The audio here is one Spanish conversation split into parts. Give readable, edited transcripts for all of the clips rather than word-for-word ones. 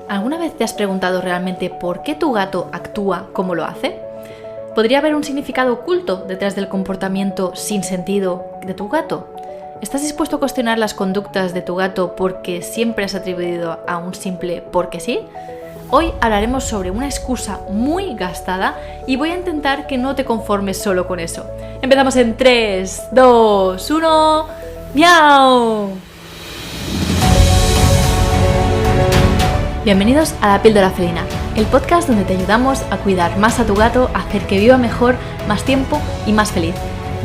¿Alguna vez te has preguntado realmente por qué tu gato actúa como lo hace? ¿Podría haber un significado oculto detrás del comportamiento sin sentido de tu gato? ¿Estás dispuesto a cuestionar las conductas de tu gato porque siempre has atribuido a un simple porque sí? Hoy hablaremos sobre una excusa muy gastada y voy a intentar que no te conformes solo con eso. Empezamos en 3, 2, 1... ¡Miau! Bienvenidos a La Píldora Felina, el podcast donde te ayudamos a cuidar más a tu gato, a hacer que viva mejor, más tiempo y más feliz.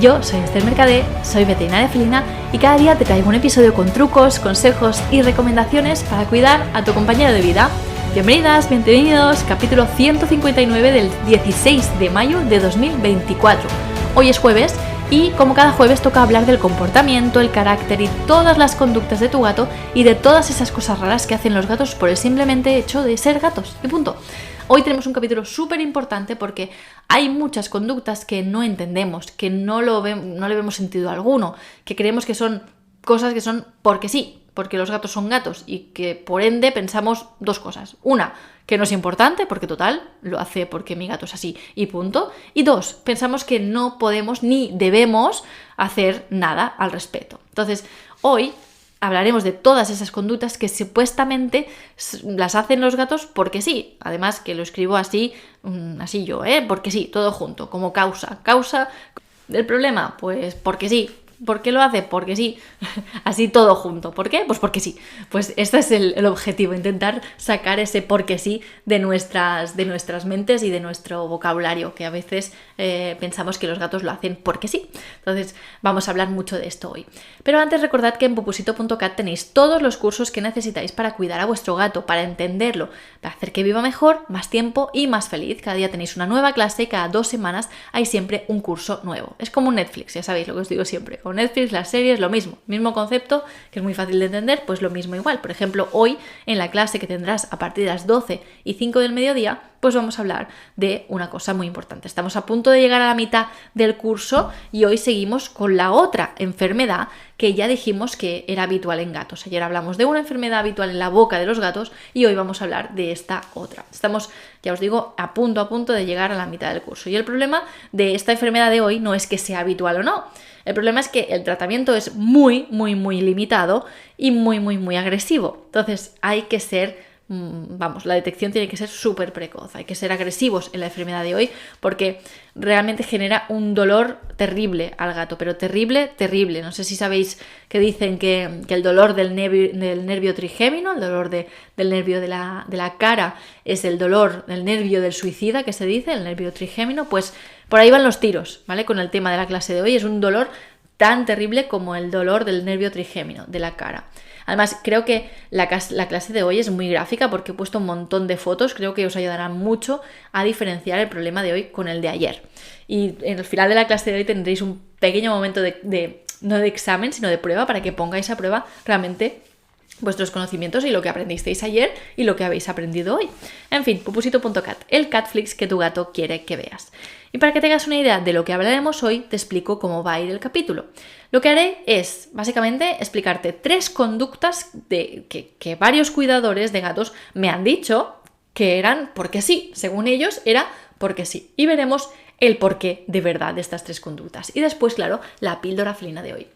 Yo soy Esther Mercadé, soy veterinaria felina y cada día te traigo un episodio con trucos, consejos y recomendaciones para cuidar a tu compañero de vida. Bienvenidas, bienvenidos, capítulo 159 del 16 de mayo de 2024. Hoy es jueves y como cada jueves toca hablar del comportamiento, el carácter y todas las conductas de tu gato y de todas esas cosas raras que hacen los gatos por el simplemente hecho de ser gatos y punto. Hoy tenemos un capítulo súper importante porque hay muchas conductas que no entendemos, que no le vemos sentido alguno, que creemos que son cosas que son porque sí, porque los gatos son gatos y que por ende pensamos dos cosas. Una, que no es importante porque total, lo hace porque mi gato es así y punto. Y dos, pensamos que no podemos ni debemos hacer nada al respecto. Entonces, hoy hablaremos de todas esas conductas que supuestamente las hacen los gatos porque sí. Además que lo escribo así yo, porque sí, todo junto, como causa. Causa del problema, pues porque sí. ¿Por qué lo hace? Porque sí, así todo junto. ¿Por qué? Pues porque sí. Pues este es el objetivo, intentar sacar ese porque sí de nuestras mentes y de nuestro vocabulario, que a veces pensamos que los gatos lo hacen porque sí. Entonces vamos a hablar mucho de esto hoy. Pero antes recordad que en pupusito.cat tenéis todos los cursos que necesitáis para cuidar a vuestro gato, para entenderlo, para hacer que viva mejor, más tiempo y más feliz. Cada día tenéis una nueva clase y cada 2 semanas hay siempre un curso nuevo. Es como un Netflix, ya sabéis lo que os digo siempre. Con Netflix, las series, lo mismo concepto, que es muy fácil de entender, pues lo mismo igual. Por ejemplo, hoy en la clase que tendrás a partir de las 12 y 5 del mediodía, pues vamos a hablar de una cosa muy importante. Estamos a punto de llegar a la mitad del curso y hoy seguimos con la otra enfermedad que ya dijimos que era habitual en gatos. Ayer hablamos de una enfermedad habitual en la boca de los gatos y hoy vamos a hablar de esta otra. Estamos, ya os digo, a punto de llegar a la mitad del curso. Y el problema de esta enfermedad de hoy no es que sea habitual o no. El problema es que el tratamiento es muy limitado y muy agresivo. Entonces hay que ser, la detección tiene que ser súper precoz. Hay que ser agresivos en la enfermedad de hoy porque realmente genera un dolor terrible al gato, pero terrible. No sé si sabéis que dicen que el dolor del nervio trigémino, el dolor del nervio de la cara, es el dolor del nervio del suicida, que se dice, el nervio trigémino. Pues por ahí van los tiros, ¿vale? Con el tema de la clase de hoy. Es un dolor tan terrible como el dolor del nervio trigémino de la cara. Además, creo que la clase de hoy es muy gráfica porque he puesto un montón de fotos. Creo que os ayudará mucho a diferenciar el problema de hoy con el de ayer. Y en el final de la clase de hoy tendréis un pequeño momento no de examen, sino de prueba, para que pongáis a prueba realmente vuestros conocimientos y lo que aprendisteis ayer y lo que habéis aprendido hoy. En fin, pupusito.cat, el catflix que tu gato quiere que veas. Y para que tengas una idea de lo que hablaremos hoy, te explico cómo va a ir el capítulo. Lo que haré es, básicamente, explicarte 3 conductas que varios cuidadores de gatos me han dicho que eran porque sí. Según ellos, era porque sí. Y veremos el porqué de verdad de estas 3 conductas. Y después, claro, la píldora felina de hoy.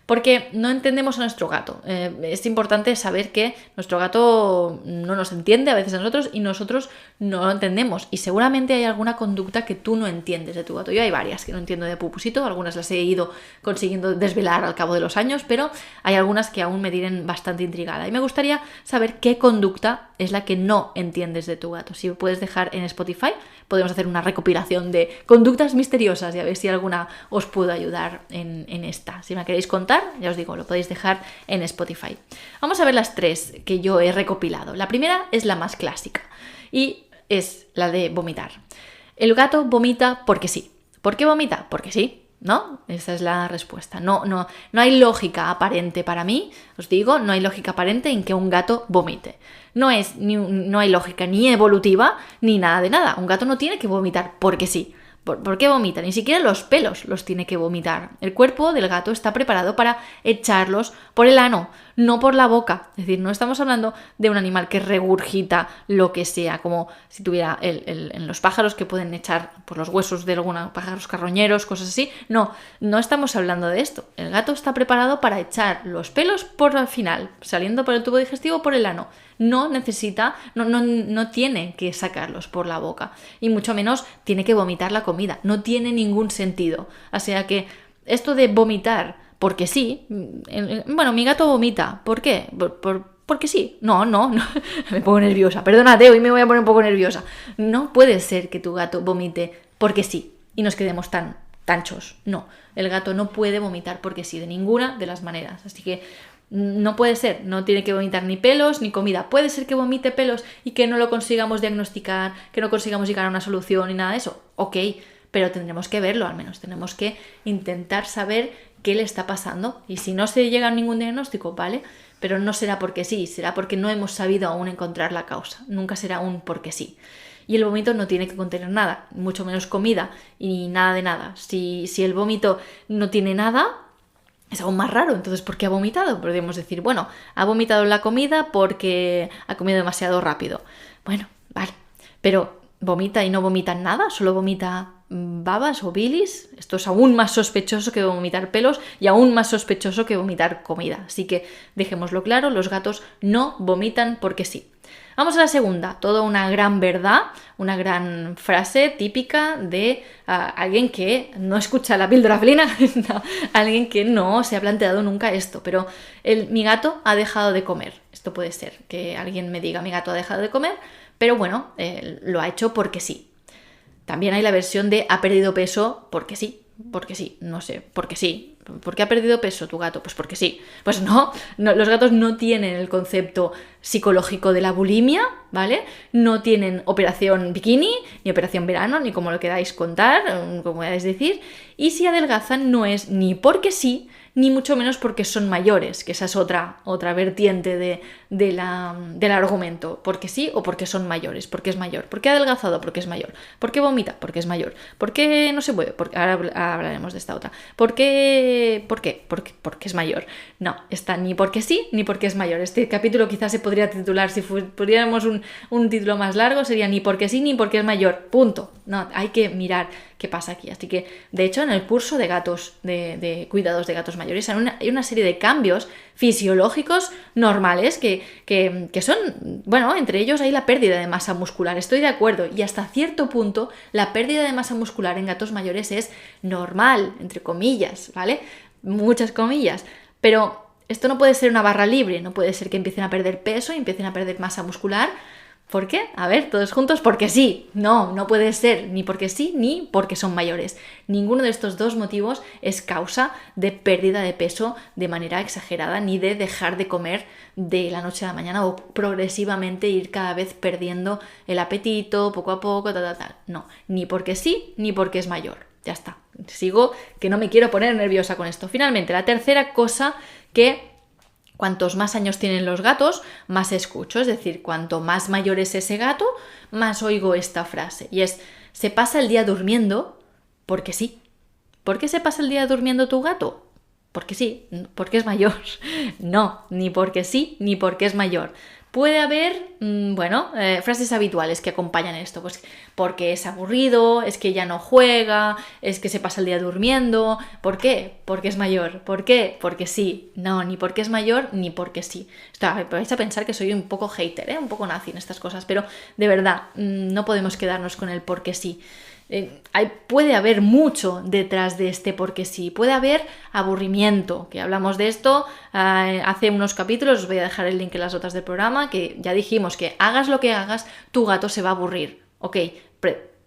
Porque no entendemos a nuestro gato. Es importante saber que nuestro gato no nos entiende a veces a nosotros y nosotros no lo entendemos. Y seguramente hay alguna conducta que tú no entiendes de tu gato. Yo hay varias que no entiendo de Pupusito, algunas las he ido consiguiendo desvelar al cabo de los años, pero hay algunas que aún me tienen bastante intrigada. Y me gustaría saber qué conducta es la que no entiendes de tu gato. Si puedes dejar en Spotify, podemos hacer una recopilación de conductas misteriosas y a ver si alguna os puedo ayudar en esta. Si me queréis contar, ya os digo, lo podéis dejar en Spotify. Vamos a ver las 3 que yo he recopilado. La primera es la más clásica y es la de vomitar. El gato vomita porque sí. ¿Por qué vomita? Porque sí. ¿No? Esa es la respuesta. No hay lógica aparente para mí, os digo, no hay lógica aparente en que un gato vomite. No hay lógica ni evolutiva ni nada de nada. Un gato no tiene que vomitar porque sí. ¿Por qué vomita? Ni siquiera los pelos los tiene que vomitar. El cuerpo del gato está preparado para echarlos por el ano. no por la boca. Es decir, no estamos hablando de un animal que regurgita lo que sea, como si tuviera en los pájaros que pueden echar por los huesos de algunos pájaros carroñeros, cosas así. No estamos hablando de esto. El gato está preparado para echar los pelos por el final, saliendo por el tubo digestivo por el ano. No necesita, no tiene que sacarlos por la boca y mucho menos tiene que vomitar la comida. No tiene ningún sentido. O sea que esto de vomitar porque sí, bueno, mi gato vomita. ¿Por qué? Porque sí. No, me pongo nerviosa. Perdónate, hoy me voy a poner un poco nerviosa. No puede ser que tu gato vomite porque sí y nos quedemos tan tanchos. No, el gato no puede vomitar porque sí, de ninguna de las maneras. Así que no puede ser, no tiene que vomitar ni pelos ni comida. Puede ser que vomite pelos y que no lo consigamos diagnosticar, que no consigamos llegar a una solución ni nada de eso. Ok, pero tendremos que verlo al menos. Tenemos que intentar saber qué le está pasando. Y si no se llega a ningún diagnóstico, ¿vale? Pero no será porque sí, será porque no hemos sabido aún encontrar la causa. Nunca será un porque sí. Y el vómito no tiene que contener nada, mucho menos comida y nada de nada. Si el vómito no tiene nada, es aún más raro. Entonces, ¿por qué ha vomitado? Podríamos decir, bueno, ha vomitado la comida porque ha comido demasiado rápido. Bueno, vale, pero ¿vomita y no vomita nada? ¿Solo vomita babas o bilis? Esto es aún más sospechoso que vomitar pelos y aún más sospechoso que vomitar comida. Así que dejémoslo claro, los gatos no vomitan porque sí. Vamos a la segunda, toda una gran verdad, una gran frase típica de alguien que no escucha la píldora felina, no, alguien que no se ha planteado nunca esto, pero mi gato ha dejado de comer. Esto puede ser que alguien me diga mi gato ha dejado de comer, pero bueno, lo ha hecho porque sí. También hay la versión de ha perdido peso porque sí, no sé, porque sí. ¿Por qué ha perdido peso tu gato? Pues porque sí. Pues no, los gatos no tienen el concepto psicológico de la bulimia, ¿vale? No tienen operación bikini, ni operación verano, ni como lo queráis contar, como queráis decir. Y si adelgazan no es ni porque sí, ni mucho menos porque son mayores, que esa es otra vertiente del argumento. Porque sí o porque son mayores, porque es mayor. ¿Por qué ha adelgazado? Porque es mayor. ¿Por qué vomita? Porque es mayor. ¿Por qué no se mueve? Ahora hablaremos de esta otra. ¿Por qué? Porque es mayor. No, está ni porque sí ni porque es mayor. Este capítulo quizás se podría titular, si pudiéramos un título más largo, sería ni porque sí ni porque es mayor. Punto. No, hay que mirar qué pasa aquí. Así que, de hecho, en el curso de gatos, de cuidados de gatos mayores, hay una serie de cambios fisiológicos normales que son, bueno, entre ellos hay la pérdida de masa muscular. Estoy de acuerdo. Y hasta cierto punto, la pérdida de masa muscular en gatos mayores es normal, entre comillas, ¿vale? Muchas comillas. Pero esto no puede ser una barra libre, no puede ser que empiecen a perder peso y empiecen a perder masa muscular. ¿Por qué? A ver, todos juntos, porque sí. No puede ser ni porque sí ni porque son mayores. Ninguno de estos dos motivos es causa de pérdida de peso de manera exagerada ni de dejar de comer de la noche a la mañana o progresivamente ir cada vez perdiendo el apetito poco a poco, tal. No, ni porque sí ni porque es mayor. Ya está. Sigo que no me quiero poner nerviosa con esto. Finalmente, la tercera cosa que cuantos más años tienen los gatos, más escucho. Es decir, cuanto más mayor es ese gato, más oigo esta frase. Y es, se pasa el día durmiendo porque sí. ¿Por qué se pasa el día durmiendo tu gato? Porque sí, porque es mayor. No, ni porque sí, ni porque es mayor. Puede haber, frases habituales que acompañan esto, pues porque es aburrido, es que ya no juega, es que se pasa el día durmiendo. ¿Por qué? Porque es mayor. ¿Por qué? Porque sí. No, ni porque es mayor, ni porque sí. Vais a pensar que soy un poco hater, un poco nazi en estas cosas, pero de verdad, no podemos quedarnos con el porque sí. Puede haber mucho detrás de este porque sí, puede haber aburrimiento, que hablamos de esto hace unos capítulos, os voy a dejar el link en las notas del programa, que ya dijimos que hagas lo que hagas, tu gato se va a aburrir, ok,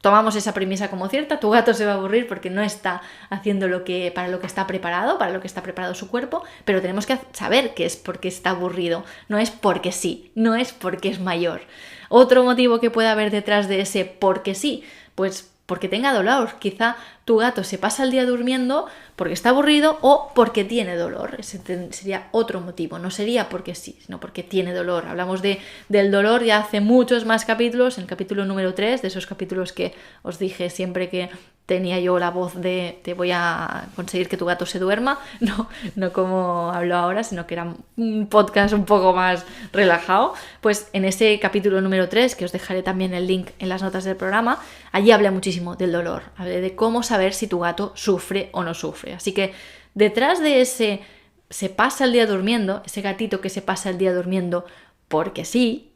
tomamos esa premisa como cierta, tu gato se va a aburrir porque no está haciendo para lo que está preparado su cuerpo, pero tenemos que saber que es porque está aburrido, no es porque sí, no es porque es mayor. Otro motivo que puede haber detrás de ese porque sí, pues porque tenga dolor. Quizá tu gato se pasa el día durmiendo porque está aburrido o porque tiene dolor. Ese sería otro motivo. No sería porque sí, sino porque tiene dolor. Hablamos del dolor ya hace muchos más capítulos, en el capítulo número 3, de esos capítulos que os dije siempre que tenía yo la voz de te voy a conseguir que tu gato se duerma, no como hablo ahora, sino que era un podcast un poco más relajado. Pues en ese capítulo número 3, que os dejaré también el link en las notas del programa, allí hablé muchísimo del dolor, hablé de cómo saber si tu gato sufre o no sufre. Así que detrás de ese se pasa el día durmiendo, ese gatito que se pasa el día durmiendo porque sí,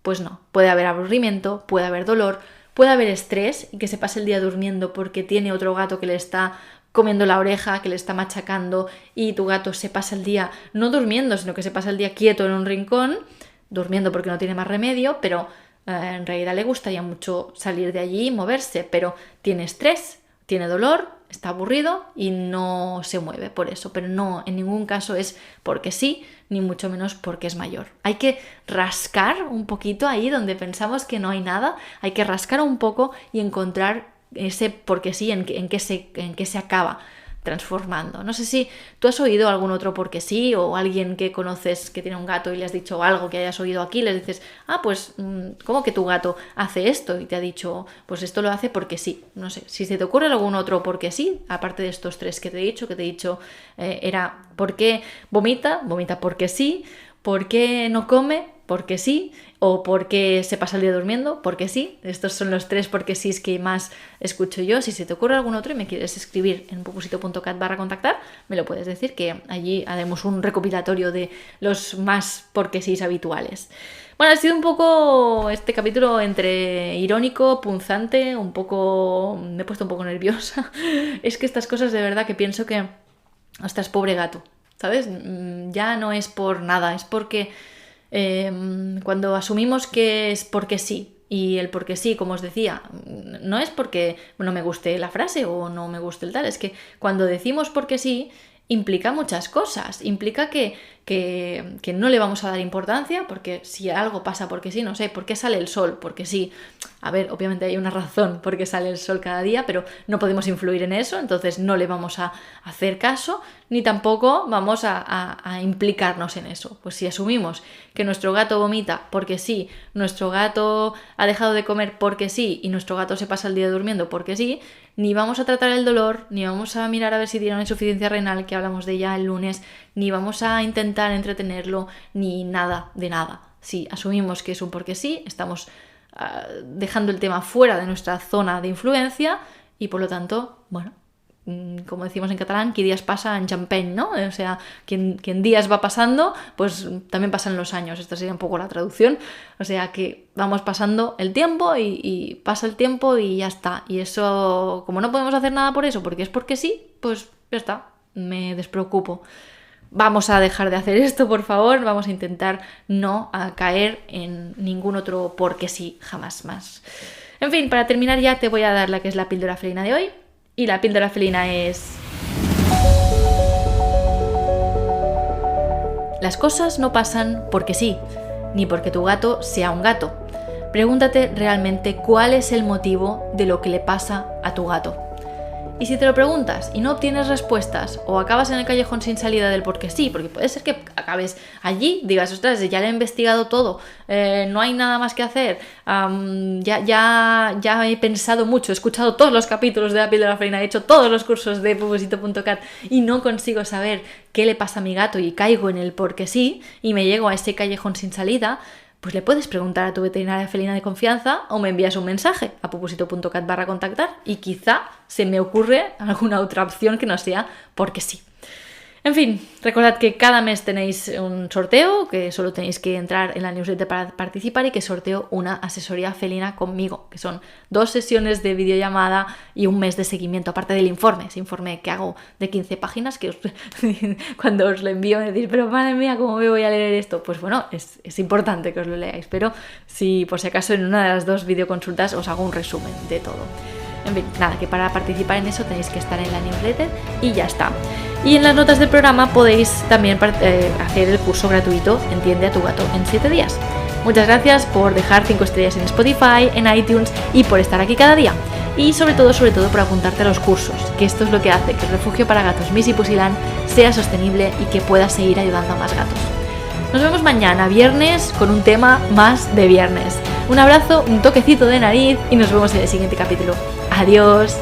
pues no, puede haber aburrimiento, puede haber dolor, puede haber estrés y que se pase el día durmiendo porque tiene otro gato que le está comiendo la oreja, que le está machacando, y tu gato se pasa el día no durmiendo, sino que se pasa el día quieto en un rincón, durmiendo porque no tiene más remedio, pero en realidad le gustaría mucho salir de allí y moverse, pero tiene estrés, tiene dolor, está aburrido y no se mueve por eso, pero no, en ningún caso es porque sí, ni mucho menos porque es mayor. Hay que rascar un poquito ahí donde pensamos que no hay nada, hay que rascar un poco y encontrar ese porque sí, en qué se acaba transformando. No sé si tú has oído algún otro porque sí, o alguien que conoces que tiene un gato y le has dicho algo que hayas oído aquí, les dices, pues, ¿cómo que tu gato hace esto? Y te ha dicho, pues esto lo hace porque sí. No sé, si se te ocurre algún otro porque sí, aparte de estos 3 que te he dicho, era ¿por qué vomita? Vomita porque sí. ¿Por qué no come? Porque sí. O ¿por qué se pasa el día durmiendo? Porque sí. Estos son los 3 porque sí que más escucho yo. Si se te ocurre algún otro y me quieres escribir en pupusito.cat/contactar, me lo puedes decir, que allí haremos un recopilatorio de los más porque sí habituales. Bueno, ha sido un poco este capítulo entre irónico, punzante, me he puesto un poco nerviosa. Es que estas cosas de verdad que pienso que, ostras, pobre gato, ¿sabes? Ya no es por nada, es porque cuando asumimos que es porque sí, y el porque sí, como os decía, no es porque no me guste la frase o no me guste el tal, es que cuando decimos porque sí, implica muchas cosas, implica que no le vamos a dar importancia, porque si algo pasa porque sí, no sé, ¿por qué sale el sol? Porque sí, a ver, obviamente hay una razón por qué sale el sol cada día, pero no podemos influir en eso, entonces no le vamos a hacer caso, ni tampoco vamos a implicarnos en eso. Pues si asumimos que nuestro gato vomita porque sí, nuestro gato ha dejado de comer porque sí, y nuestro gato se pasa el día durmiendo porque sí, ni vamos a tratar el dolor, ni vamos a mirar a ver si tiene una insuficiencia renal, que hablamos de ella el lunes, ni vamos a intentar entretenerlo, ni nada de nada. Si asumimos que es un porque sí, estamos dejando el tema fuera de nuestra zona de influencia y por lo tanto, bueno, como decimos en catalán, qui días pasa en champeny, ¿no? O sea, quien días va pasando, pues también pasan los años. Esta sería un poco la traducción. O sea, que vamos pasando el tiempo y pasa el tiempo y ya está. Y eso, como no podemos hacer nada por eso, porque es porque sí, pues ya está, me despreocupo. Vamos a dejar de hacer esto, por favor. Vamos a intentar no caer en ningún otro porque sí, jamás más. En fin, para terminar ya te voy a dar la que es la píldora felina de hoy. Y la píldora felina es: las cosas no pasan porque sí, ni porque tu gato sea un gato. Pregúntate realmente cuál es el motivo de lo que le pasa a tu gato. Y si te lo preguntas y no obtienes respuestas o acabas en el callejón sin salida del porque sí, porque puede ser que acabes allí, digas, ostras, ya lo he investigado todo, no hay nada más que hacer, ya he pensado mucho, he escuchado todos los capítulos de la píldora felina, he hecho todos los cursos de pupusito.cat y no consigo saber qué le pasa a mi gato y caigo en el porque sí y me llego a ese callejón sin salida, pues le puedes preguntar a tu veterinaria felina de confianza o me envías un mensaje a pupusito.cat/contactar y quizá se me ocurre alguna otra opción que no sea porque sí. En fin, recordad que cada mes tenéis un sorteo, que solo tenéis que entrar en la newsletter para participar y que sorteo una asesoría felina conmigo, que son 2 sesiones de videollamada y un mes de seguimiento, aparte del informe, ese informe que hago de 15 páginas, que cuando os lo envío me decís, pero madre mía, ¿cómo me voy a leer esto? Pues bueno, es importante que os lo leáis, pero si por si acaso en una de las 2 videoconsultas os hago un resumen de todo. En fin, nada, que para participar en eso tenéis que estar en la newsletter y ya está. Y en las notas del programa podéis también hacer el curso gratuito Entiende a tu gato en 7 días. Muchas gracias por dejar 5 estrellas en Spotify, en iTunes y por estar aquí cada día. Y sobre todo por apuntarte a los cursos, que esto es lo que hace que el refugio para gatos Missy Pusilán sea sostenible y que pueda seguir ayudando a más gatos. Nos vemos mañana, viernes, con un tema más de viernes. Un abrazo, un toquecito de nariz y nos vemos en el siguiente capítulo. ¡Adiós!